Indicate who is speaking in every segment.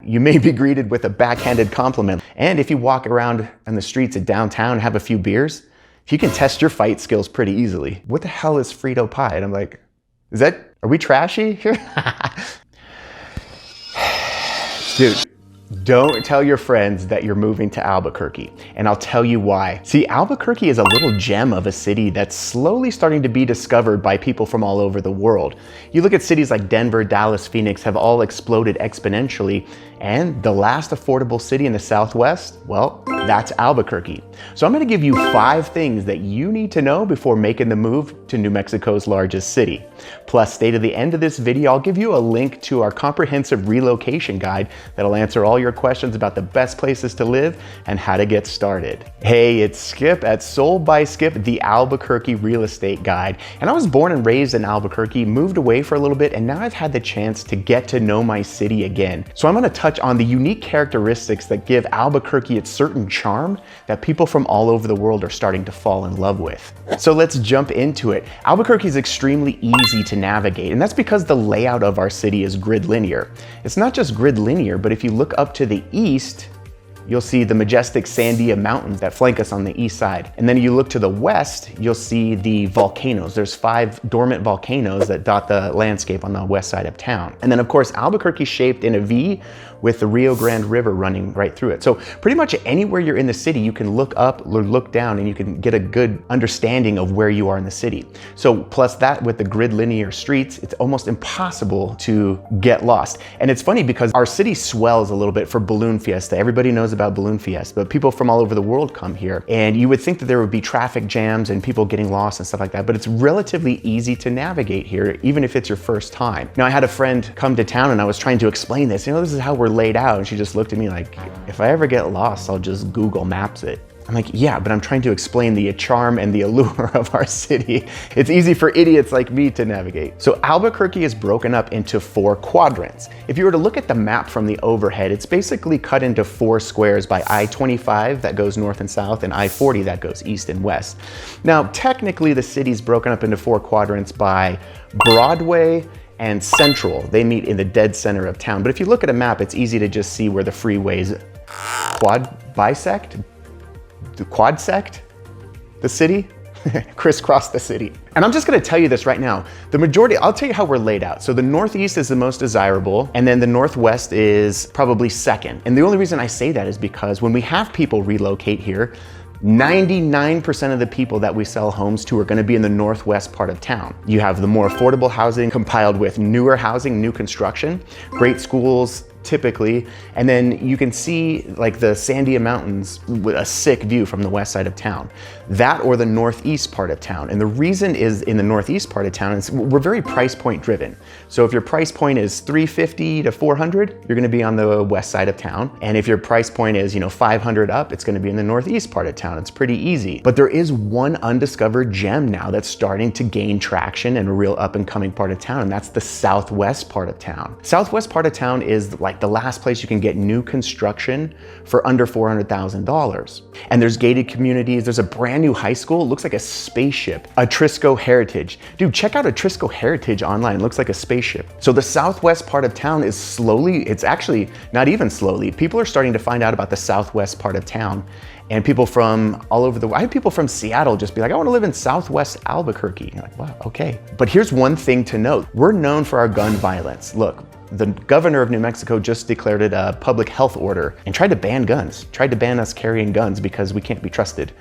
Speaker 1: you may be greeted with a backhanded compliment. And if you walk around on the streets of downtown and have a few beers, you can test your fight skills pretty easily. What the hell is Frito pie? And I'm like, are we trashy here? Dude, don't tell your friends that you're moving to Albuquerque, and I'll tell you why. See, Albuquerque is a little gem of a city that's slowly starting to be discovered by people from all over the world. You look at cities like Denver, Dallas, Phoenix have all exploded exponentially, and the last affordable city in the Southwest, well, that's Albuquerque. So I'm gonna give you 5 things that you need to know before making the move to New Mexico's largest city. Plus, stay to the end of this video. I'll give you a link to our comprehensive relocation guide that'll answer all your questions about the best places to live and how to get started. Hey, it's Skip at Sold by Skip, the Albuquerque real estate guide. And I was born and raised in Albuquerque, moved away for a little bit, and now I've had the chance to get to know my city again. So I'm gonna touch on the unique characteristics that give Albuquerque its certain charm that people from all over the world are starting to fall in love with. So let's jump into it. Albuquerque is extremely easy to navigate, and that's because the layout of our city is grid linear. It's not just grid linear, but if you look up to the east, you'll see the majestic Sandia Mountains that flank us on the east side. And then you look to the west, you'll see the volcanoes. There's 5 dormant volcanoes that dot the landscape on the west side of town. And then of course, Albuquerque is shaped in a V with the Rio Grande River running right through it. So pretty much anywhere you're in the city, you can look up or look down and you can get a good understanding of where you are in the city. So plus that with the grid linear streets, it's almost impossible to get lost. And it's funny because our city swells a little bit for Balloon Fiesta. Everybody knows about Balloon Fiesta, but people from all over the world come here. And you would think that there would be traffic jams and people getting lost and stuff like that, but it's relatively easy to navigate here, even if it's your first time. Now I had a friend come to town and I was trying to explain this, this is how we're laid out. And she just looked at me like, if I ever get lost, I'll just Google Maps it. I'm like, yeah, but I'm trying to explain the charm and the allure of our city. It's easy for idiots like me to navigate. So Albuquerque is broken up into 4 quadrants. If you were to look at the map from the overhead, it's basically cut into 4 squares by I-25 that goes north and south and I-40 that goes east and west. Now, technically the city's broken up into 4 quadrants by Broadway and Central. They meet in the dead center of town. But if you look at a map, it's easy to just see where the freeways quadsect the city, crisscross the city. And I'm just gonna tell you this right now. The majority, I'll tell you how we're laid out. So the Northeast is the most desirable, and then the Northwest is probably second. And the only reason I say that is because when we have people relocate here, 99% of the people that we sell homes to are gonna be in the northwest part of town. You have the more affordable housing compiled with newer housing, new construction, great schools, typically, and then you can see like the Sandia Mountains with a sick view from the west side of town. That or the northeast part of town. And the reason is in the northeast part of town is we're very price point driven. So if your price point is $350 to $400, you're gonna be on the west side of town. And if your price point is, $500 up, it's gonna be in the northeast part of town. It's pretty easy. But there is one undiscovered gem now that's starting to gain traction in a real up and coming part of town, and that's the southwest part of town. Southwest part of town is like the last place you can get new construction for under $400,000. And there's gated communities. There's a brand new high school. It looks like a spaceship. Atrisco Heritage. Dude, check out Atrisco Heritage online. It looks like a spaceship. So the southwest part of town is slowly, it's actually not even slowly. People are starting to find out about the southwest part of town. And people from all over I had people from Seattle just be like, I want to live in Southwest Albuquerque. You're like, wow, okay. But here's one thing to note. We're known for our gun violence. Look, the governor of New Mexico just declared it a public health order and tried to ban guns, tried to ban us carrying guns because we can't be trusted.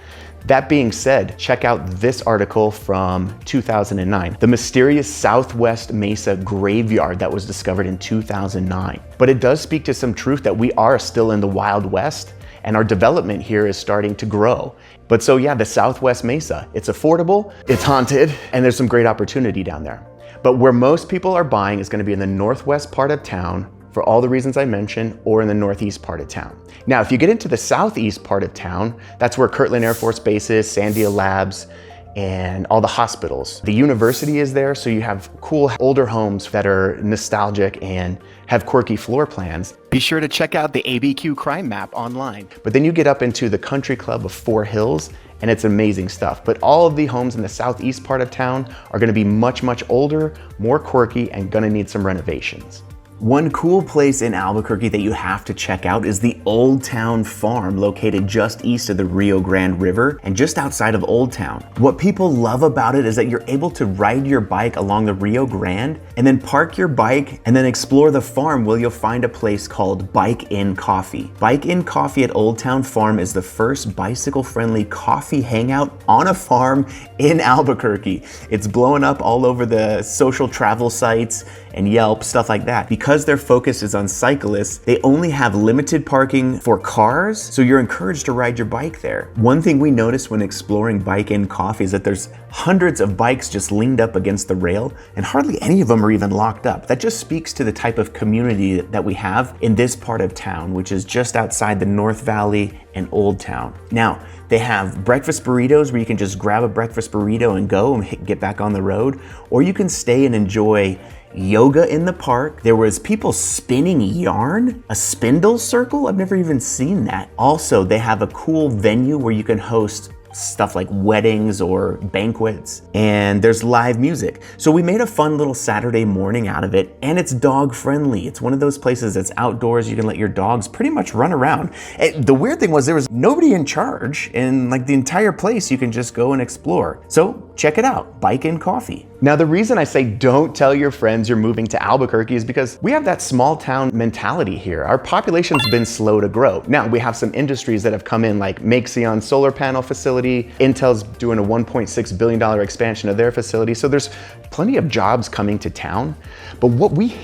Speaker 1: That being said, check out this article from 2009, the mysterious Southwest Mesa graveyard that was discovered in 2009. But it does speak to some truth that we are still in the Wild West, and our development here is starting to grow. But so yeah, the Southwest Mesa, it's affordable, it's haunted, and there's some great opportunity down there. But where most people are buying is gonna be in the northwest part of town for all the reasons I mentioned, or in the northeast part of town. Now, if you get into the southeast part of town, that's where Kirtland Air Force Base is, Sandia Labs, and all the hospitals. The university is there, so you have cool older homes that are nostalgic and have quirky floor plans. Be sure to check out the ABQ crime map online. But then you get up into the country club of 4 Hills, and it's amazing stuff. But all of the homes in the southeast part of town are gonna be much, much older, more quirky, and gonna need some renovations. One cool place in Albuquerque that you have to check out is the Old Town Farm, located just east of the Rio Grande River and just outside of Old Town. What people love about it is that you're able to ride your bike along the Rio Grande and then park your bike and then explore the farm where you'll find a place called Bike In Coffee. Bike In Coffee at Old Town Farm is the first bicycle-friendly coffee hangout on a farm in Albuquerque. It's blowing up all over the social travel sites and Yelp, stuff like that. Because their focus is on cyclists, they only have limited parking for cars, so you're encouraged to ride your bike there. One thing we noticed when exploring Bike In Coffee is that there's hundreds of bikes just leaned up against the rail, and hardly any of them are even locked up. That just speaks to the type of community that we have in this part of town, which is just outside the North Valley and Old Town. Now, they have breakfast burritos where you can just grab a breakfast burrito and go and get back on the road, or you can stay and enjoy yoga in the park. There was people spinning yarn, a spindle circle. I've never even seen that. Also, they have a cool venue where you can host stuff like weddings or banquets, and there's live music. So we made a fun little Saturday morning out of it, and it's dog friendly. It's one of those places that's outdoors. You can let your dogs pretty much run around. And the weird thing was there was nobody in charge, and like the entire place you can just go and explore. So check it out, Bike In Coffee. Now, the reason I say don't tell your friends you're moving to Albuquerque is because we have that small town mentality here. Our population's been slow to grow. Now, we have some industries that have come in, like Maxion solar panel facility. Intel's doing a $1.6 billion expansion of their facility. So there's plenty of jobs coming to town. But what we,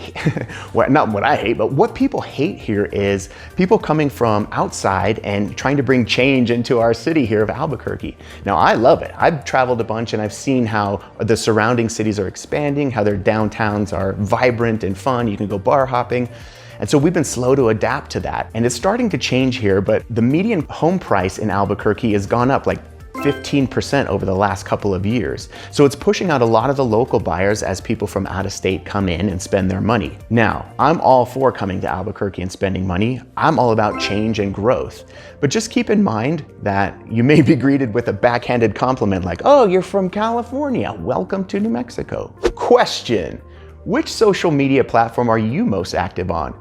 Speaker 1: well, not what I hate, but what people hate here is people coming from outside and trying to bring change into our city here of Albuquerque. Now, I love it. I've traveled a bunch and I've seen how the surrounding cities are expanding, how their downtowns are vibrant and fun. You can go bar hopping. And so we've been slow to adapt to that. And it's starting to change here, but the median home price in Albuquerque has gone up like 15% over the last couple of years. So it's pushing out a lot of the local buyers as people from out of state come in and spend their money. Now, I'm all for coming to Albuquerque and spending money. I'm all about change and growth. But just keep in mind that you may be greeted with a backhanded compliment like, oh, you're from California. Welcome to New Mexico. Question: which social media platform are you most active on?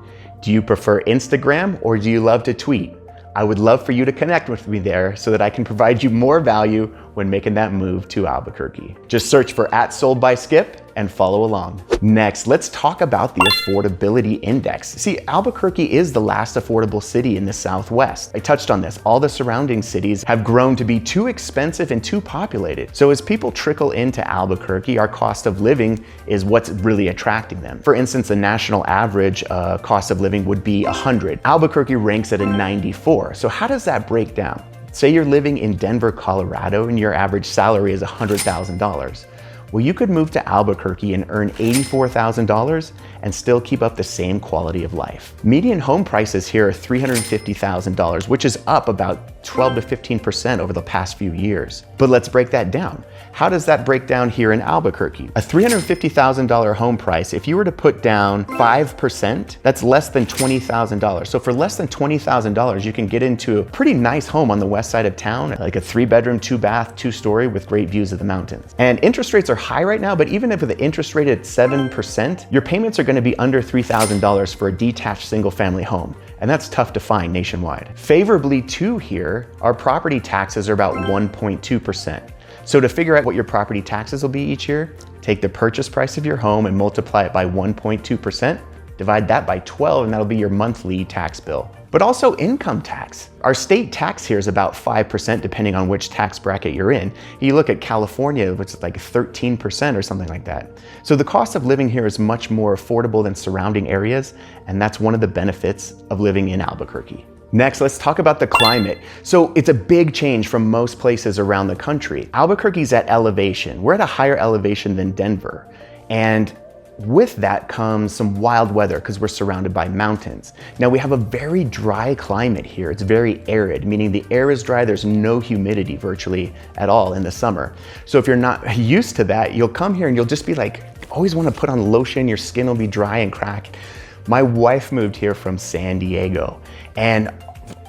Speaker 1: Do you prefer Instagram or do you love to tweet? I would love for you to connect with me there so that I can provide you more value when making that move to Albuquerque. Just search for @SoldBySkip and follow along. Next, let's talk about the affordability index. See, Albuquerque is the last affordable city in the Southwest. I touched on this. All the surrounding cities have grown to be too expensive and too populated. So as people trickle into Albuquerque, our cost of living is what's really attracting them. For instance, the national average cost of living would be 100. Albuquerque ranks at a 94. So how does that break down? Say you're living in Denver, Colorado, and your average salary is $100,000. Well, you could move to Albuquerque and earn $84,000 and still keep up the same quality of life. Median home prices here are $350,000, which is up about 12 to 15% over the past few years. But let's break that down. How does that break down here in Albuquerque? A $350,000 home price, if you were to put down 5%, that's less than $20,000. So for less than $20,000, you can get into a pretty nice home on the west side of town, like a 3-bedroom, 2-bath, 2-story with great views of the mountains. And interest rates are high right now, but even if the interest rate at 7%, your payments are going to be under $3,000 for a detached single-family home. And that's tough to find nationwide. Favorably too here, our property taxes are about 1.2%. So to figure out what your property taxes will be each year, take the purchase price of your home and multiply it by 1.2%, divide that by 12, and that'll be your monthly tax bill. But also income tax. Our state tax here is about 5% depending on which tax bracket you're in. You look at California, which is like 13% or something like that. So the cost of living here is much more affordable than surrounding areas, and that's one of the benefits of living in Albuquerque. Next, let's talk about the climate. So it's a big change from most places around the country. Albuquerque's at elevation. We're at a higher elevation than Denver. And with that comes some wild weather because we're surrounded by mountains. Now we have a very dry climate here. It's very arid, meaning the air is dry. There's no humidity virtually at all in the summer. So if you're not used to that, you'll come here and you'll just be like, always want to put on lotion. Your skin will be dry and crack. My wife moved here from San Diego, and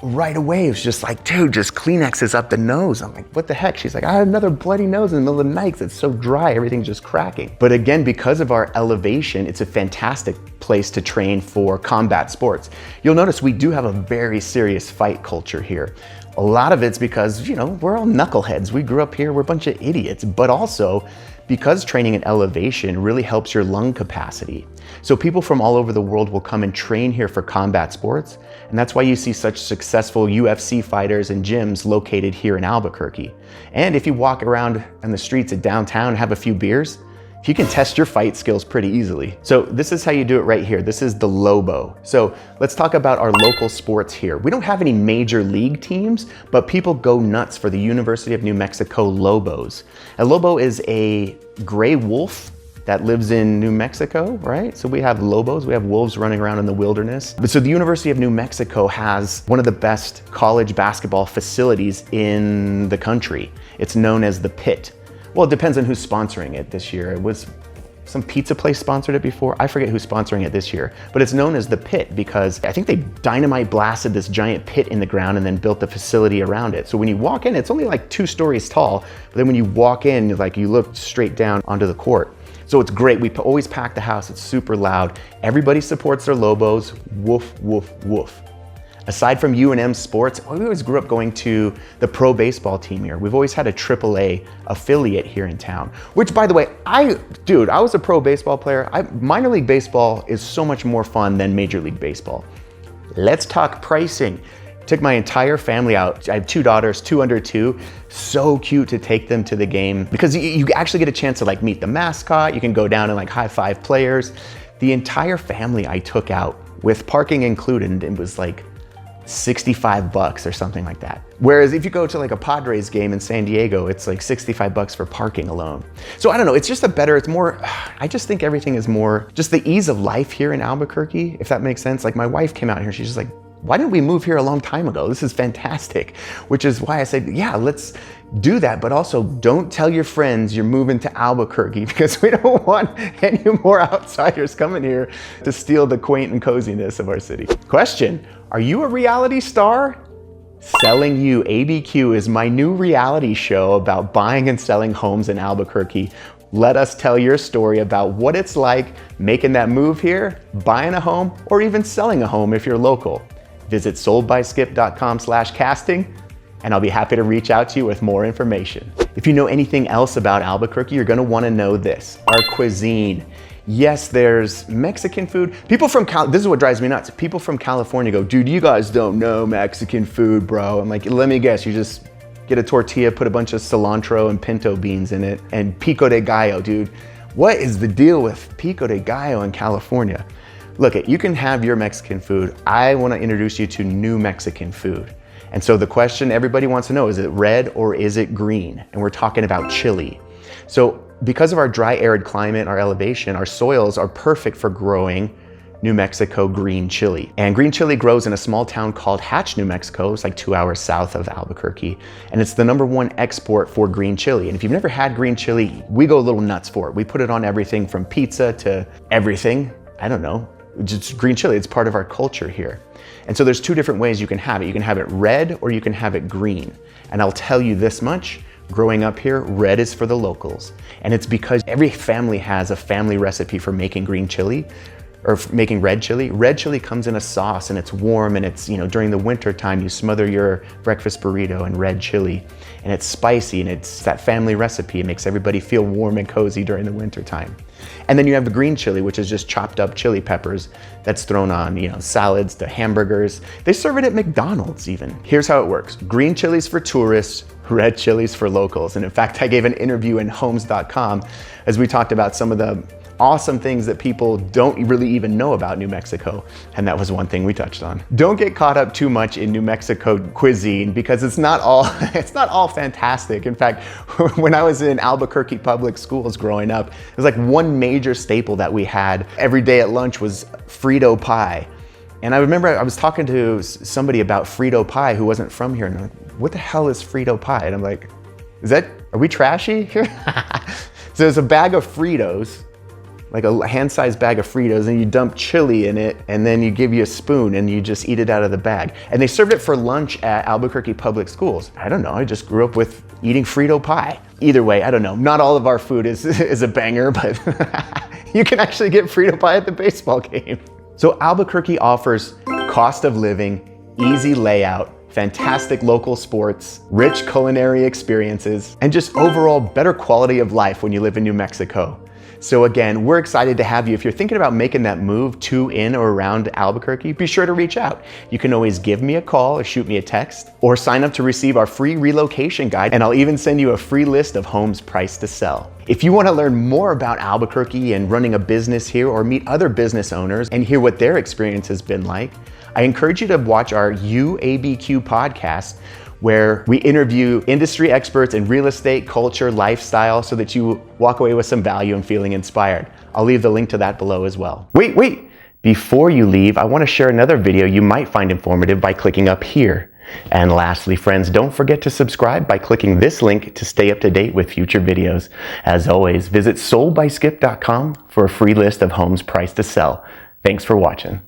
Speaker 1: right away, it was just like, dude, just Kleenexes up the nose. I'm like, what the heck? She's like, I had another bloody nose in the middle of the night 'cause it's so dry, everything's just cracking. But again, because of our elevation, it's a fantastic place to train for combat sports. You'll notice we do have a very serious fight culture here. A lot of it's because, you know, we're all knuckleheads. We grew up here, we're a bunch of idiots, but also because training at elevation really helps your lung capacity. So people from all over the world will come and train here for combat sports, and that's why you see such successful UFC fighters and gyms located here in Albuquerque. And if you walk around on the streets of downtown and have a few beers, you can test your fight skills pretty easily. So this is how you do it right here. This is the Lobo. So let's talk about our local sports here. We don't have any major league teams, but people go nuts for the University of New Mexico Lobos. A Lobo is a gray wolf that lives in New Mexico, right? So we have lobos, we have wolves running around in the wilderness. But so the University of New Mexico has one of the best college basketball facilities in the country. It's known as the Pit. Well, it depends on who's sponsoring it this year. It was some pizza place sponsored it before. I forget who's sponsoring it this year, but it's known as the Pit because I think they dynamite blasted this giant pit in the ground and then built the facility around it. So when you walk in, it's only like 2 stories tall, but then when you walk in, like you look straight down onto the court. So it's great. We always pack the house. It's super loud. Everybody supports their Lobos. Woof, woof, woof. Aside from UNM sports, we always grew up going to the pro baseball team here. We've always had a AAA affiliate here in town, which by the way, I was a pro baseball player. Minor league baseball is so much more fun than Major League Baseball. Let's talk pricing. Took my entire family out. I have 2 daughters, 2 under 2. So cute to take them to the game because you actually get a chance to like meet the mascot. You can go down and like high five players. The entire family I took out with parking included, and it was like $65 or something like that. Whereas if you go to like a Padres game in San Diego, it's like $65 for parking alone. So I don't know, it's just it's more, I just think everything is more, just the ease of life here in Albuquerque, if that makes sense. Like my wife came out here, she's just like, why didn't we move here a long time ago? This is fantastic. Which is why I said, yeah, let's do that. But also don't tell your friends you're moving to Albuquerque because we don't want any more outsiders coming here to steal the quaint and coziness of our city. Question, are you a reality star? Selling You ABQ is my new reality show about buying and selling homes in Albuquerque. Let us tell your story about what it's like making that move here, buying a home, or even selling a home if you're local. Visit soldbyskip.com/casting, and I'll be happy to reach out to you with more information. If you know anything else about Albuquerque, you're gonna wanna know this, our cuisine. Yes, there's Mexican food. People from this is what drives me nuts. People from California go, dude, you guys don't know Mexican food, bro. I'm like, let me guess, you just get a tortilla, put a bunch of cilantro and pinto beans in it, and pico de gallo, dude. What is the deal with pico de gallo in California? Look, you can have your Mexican food. I want to introduce you to new Mexican food. And so the question everybody wants to know, is it red or is it green? And we're talking about chili. So because of our dry, arid climate, our elevation, our soils are perfect for growing New Mexico green chili. And green chili grows in a small town called Hatch, New Mexico. It's like 2 hours south of Albuquerque. And it's the #1 export for green chili. And if you've never had green chili, we go a little nuts for it. We put it on everything from pizza to everything. I don't know. Just green chili, it's part of our culture here. And so there's 2 different ways you can have it. You can have it red or you can have it green. And I'll tell you this much, growing up here, red is for the locals. And it's because every family has a family recipe for making green chili or making red chili. Red chili comes in a sauce and it's warm and it's, during the winter time, you smother your breakfast burrito in red chili and it's spicy and it's that family recipe. It makes everybody feel warm and cozy during the winter time. And then you have the green chili, which is just chopped up chili peppers that's thrown on, salads to hamburgers. They serve it at McDonald's even. Here's how it works. Green chilies for tourists, red chilies for locals. And in fact, I gave an interview in homes.com as we talked about some of the awesome things that people don't really even know about New Mexico. And that was one thing we touched on. Don't get caught up too much in New Mexico cuisine because it's not all fantastic. In fact, when I was in Albuquerque public schools growing up, it was like one major staple that we had every day at lunch was Frito pie. And I remember I was talking to somebody about Frito pie who wasn't from here. And I'm like, what the hell is Frito pie? And I'm like, are we trashy here? So there's a bag of Fritos like a hand-sized bag of Fritos, and you dump chili in it, and then you give you a spoon and you just eat it out of the bag. And they served it for lunch at Albuquerque public schools. I don't know, I just grew up with eating Frito pie. Either way, I don't know, not all of our food is a banger, but you can actually get Frito pie at the baseball game. So Albuquerque offers cost of living, easy layout, fantastic local sports, rich culinary experiences, and just overall better quality of life when you live in New Mexico. So again, we're excited to have you. If you're thinking about making that move to, in, or around Albuquerque, be sure to reach out. You can always give me a call or shoot me a text, or sign up to receive our free relocation guide, and I'll even send you a free list of homes priced to sell. If you want to learn more about Albuquerque and running a business here, or meet other business owners and hear what their experience has been like, I encourage you to watch our UABQ podcast, where we interview industry experts in real estate, culture, lifestyle, so that you walk away with some value and feeling inspired. I'll leave the link to that below as well. Wait! Before you leave, I want to share another video you might find informative by clicking up here. And lastly, friends, don't forget to subscribe by clicking this link to stay up to date with future videos. As always, visit soldbyskip.com for a free list of homes priced to sell. Thanks for watching.